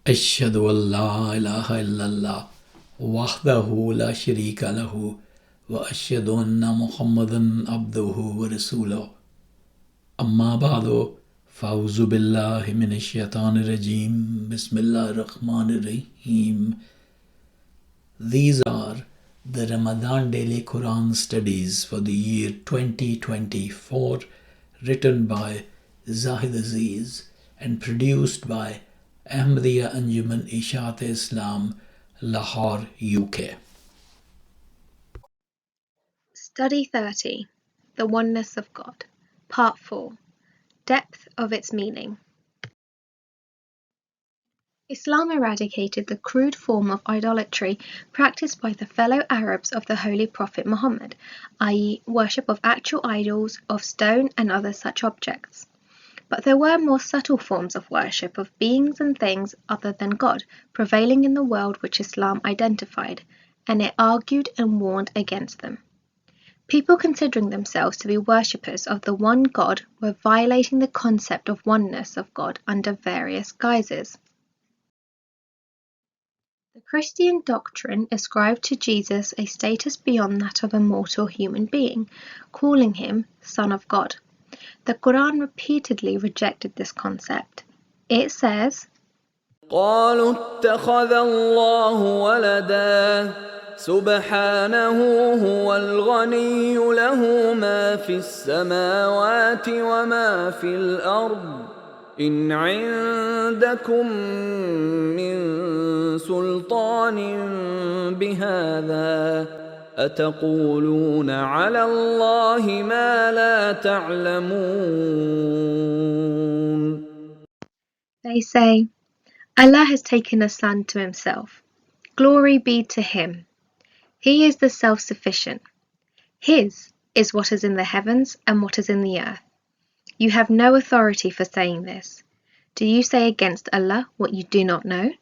أشهد أن لا إله إلا الله وحده لا شريك له وأشهد أن محمدا عبده ورسوله أما بعد فأعوذ بالله من الشيطان الرجيم بسم الله الرحمن الرحيم. These are the Ramadan Daily Quran Studies for the year 2024, written by Zahid Aziz and produced by Ahmadiyya Anjuman Ishaat Islam, Lahore, UK. Study 30. The Oneness of God. Part 4. Depth of its meaning. Islam eradicated the crude form of idolatry practiced by the fellow Arabs of the Holy Prophet Muhammad, i.e., worship of actual idols, of stone and other such objects. But there were more subtle forms of worship of beings and things other than God prevailing in the world which Islam identified, and it argued and warned against them. People considering themselves to be worshippers of the one God were violating the concept of oneness of God under various guises. The Christian doctrine ascribed to Jesus a status beyond that of a mortal human being, calling him Son of God. The Quran repeatedly rejected this concept. It says, قالوا اتخذ الله ولدا سبحانه هو الغني له ما في السماوات وما في الأرض إن عندكم من سلطان بهذا أتقولون على الله ما لا تعلمون. They say, Allah has taken a son to himself. Glory be to him. He is the self-sufficient. His is what is in the heavens and what is in the earth. You have no authority for saying this. Do you say against Allah what you do not know?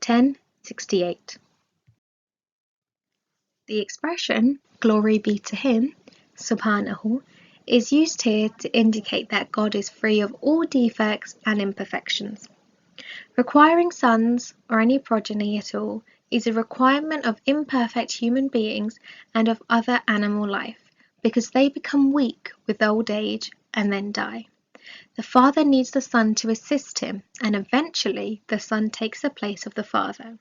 10:68. The expression, glory be to him, subhanahu, is used here to indicate that God is free of all defects and imperfections. Requiring sons or any progeny at all is a requirement of imperfect human beings and of other animal life, because they become weak with old age and then die. The father needs the son to assist him, and eventually the son takes the place of the father.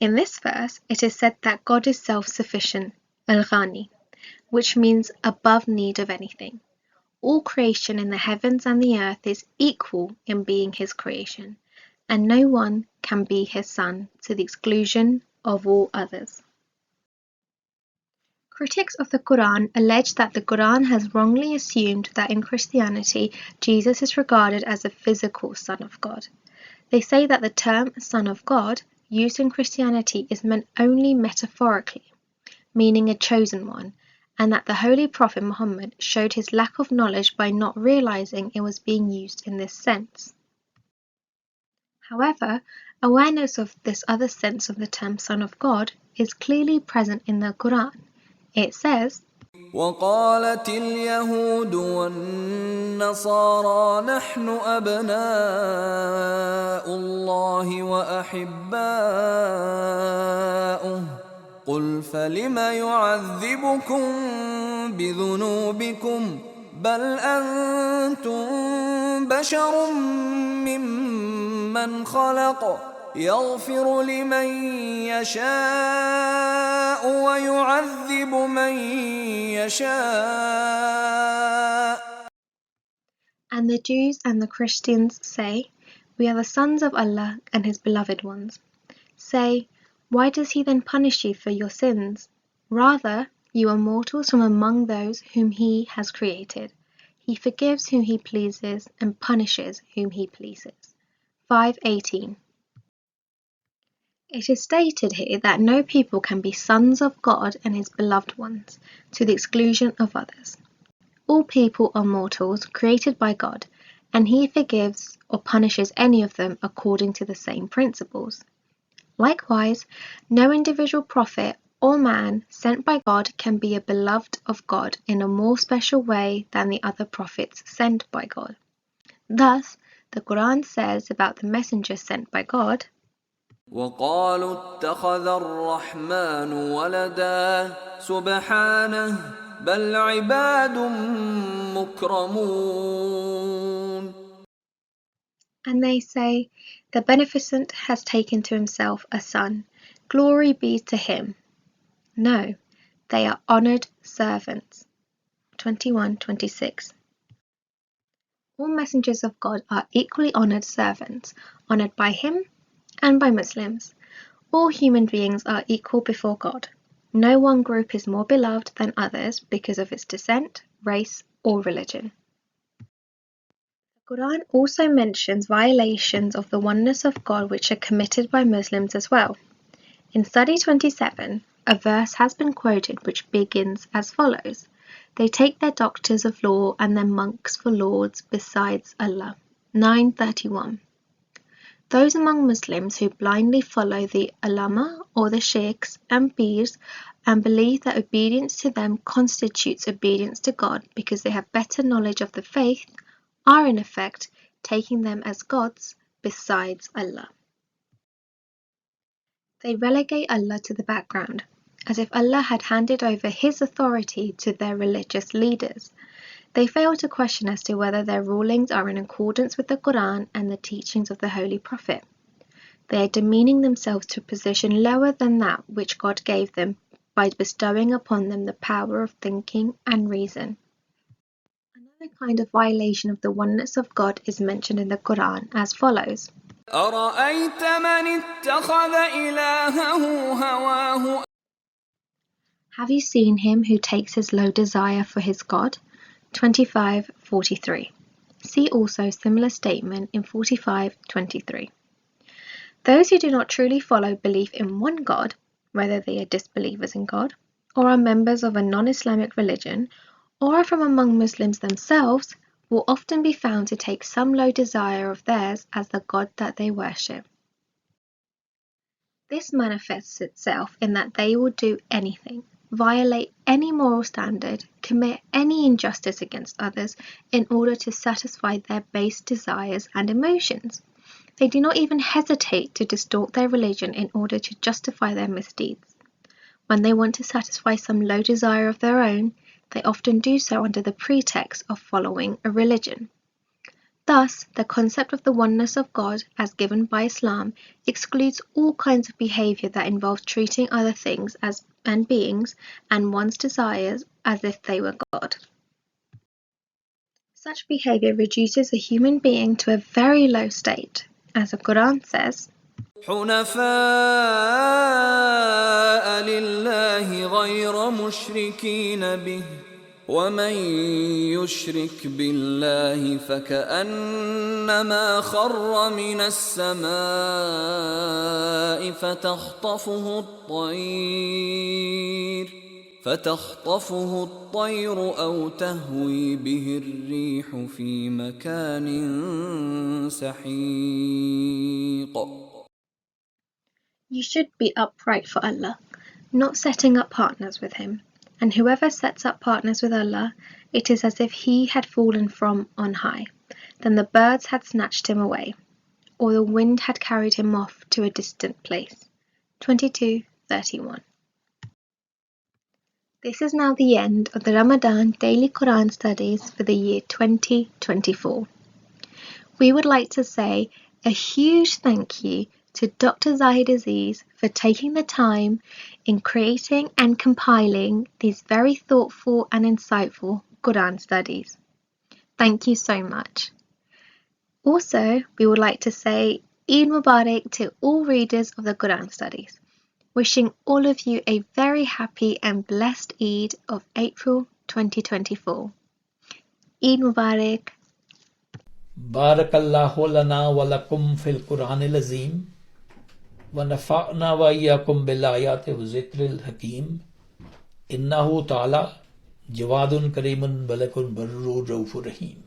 In this verse, it is said that God is self-sufficient, al-Ghani, which means above need of anything. All creation in the heavens and the earth is equal in being his creation, and no one can be his son to the exclusion of all others. Critics of the Quran allege that the Quran has wrongly assumed that in Christianity Jesus is regarded as a physical Son of God. They say that the term Son of God used in Christianity is meant only metaphorically, meaning a chosen one, and that the Holy Prophet Muhammad showed his lack of knowledge by not realizing it was being used in this sense. However, awareness of this other sense of the term Son of God is clearly present in the Quran. It says, وقالت اليهود والنصارى نحن أبناء الله وأحباؤه قل فلم يعذبكم بذنوبكم بل أنتم بشر ممن خلق يغفر لمن يشاء ويعذب من يشاء. And the Jews and the Christians say, we are the sons of Allah and his beloved ones. Say, why does he then punish you for your sins? Rather, you are mortals from among those whom he has created. He forgives whom he pleases and punishes whom he pleases. 5:18. It is stated here that no people can be sons of God and his beloved ones, to the exclusion of others. All people are mortals created by God, and he forgives or punishes any of them according to the same principles. Likewise, no individual prophet or man sent by God can be a beloved of God in a more special way than the other prophets sent by God. Thus, the Quran says about the messengers sent by God, وقالوا اتخذ الرحمن ولدا سبحانه بل عباد مكرمون. and they say, the Beneficent has taken to himself a son. Glory be to him. No, they are honoured servants. 21:26. All messengers of God are equally honoured servants, honoured by him and by Muslims. All human beings are equal before God. No one group is more beloved than others because of its descent, race, or religion. The Quran also mentions violations of the oneness of God which are committed by Muslims as well. In Study 27, a verse has been quoted which begins as follows: They take their doctors of law and their monks for lords besides Allah. 9:31. Those among Muslims who blindly follow the ulama or the sheikhs and pirs and believe that obedience to them constitutes obedience to God because they have better knowledge of the faith are in effect taking them as gods besides Allah. They relegate Allah to the background, as if Allah had handed over his authority to their religious leaders. They fail to question as to whether their rulings are in accordance with the Quran and the teachings of the Holy Prophet. They are demeaning themselves to a position lower than that which God gave them by bestowing upon them the power of thinking and reason. Another kind of violation of the oneness of God is mentioned in the Quran as follows: أرأيت من اتخذ إلهه هواه. Have you seen him who takes his low desire for his God? 25:43. See also similar statement in 45:23. Those who do not truly follow belief in one God, whether they are disbelievers in God, or are members of a non-Islamic religion, or are from among Muslims themselves, will often be found to take some low desire of theirs as the God that they worship. This manifests itself in that they will do anything, violate any moral standard, commit any injustice against others in order to satisfy their base desires and emotions. They do not even hesitate to distort their religion in order to justify their misdeeds. When they want to satisfy some low desire of their own, they often do so under the pretext of following a religion. Thus, the concept of the oneness of God, as given by Islam, excludes all kinds of behavior that involves treating other things and beings and one's desires as if they were God. Such behavior reduces a human being to a very low state, as the Quran says, حنفاء لله غير مشركين به ومن يشرك بالله فكأنما خر من السماء فتخطفه الطير أو تهوي به الريح في مكان سحيق. You should be upright for Allah, not setting up partners with him. And whoever sets up partners with Allah, it is as if he had fallen from on high. Then the birds had snatched him away, or the wind had carried him off to a distant place. 22:31. This is now the end of the Ramadan daily Quran studies for the year 2024. We would like to say a huge thank you to Dr Zahid Aziz for taking the time in creating and compiling these very thoughtful and insightful Quran studies. Thank you so much. Also, we would like to say Eid Mubarak to all readers of the Quran studies, wishing all of you a very happy and blessed Eid of April 2024. Eid Mubarak. Barakallahu lana wa lakum fil Quranil Azim wa nafa'na wa iyyakum bil ayati wa zikril hakim. Innahu ta'ala jawadun karimun balakun barrur raufur rahim.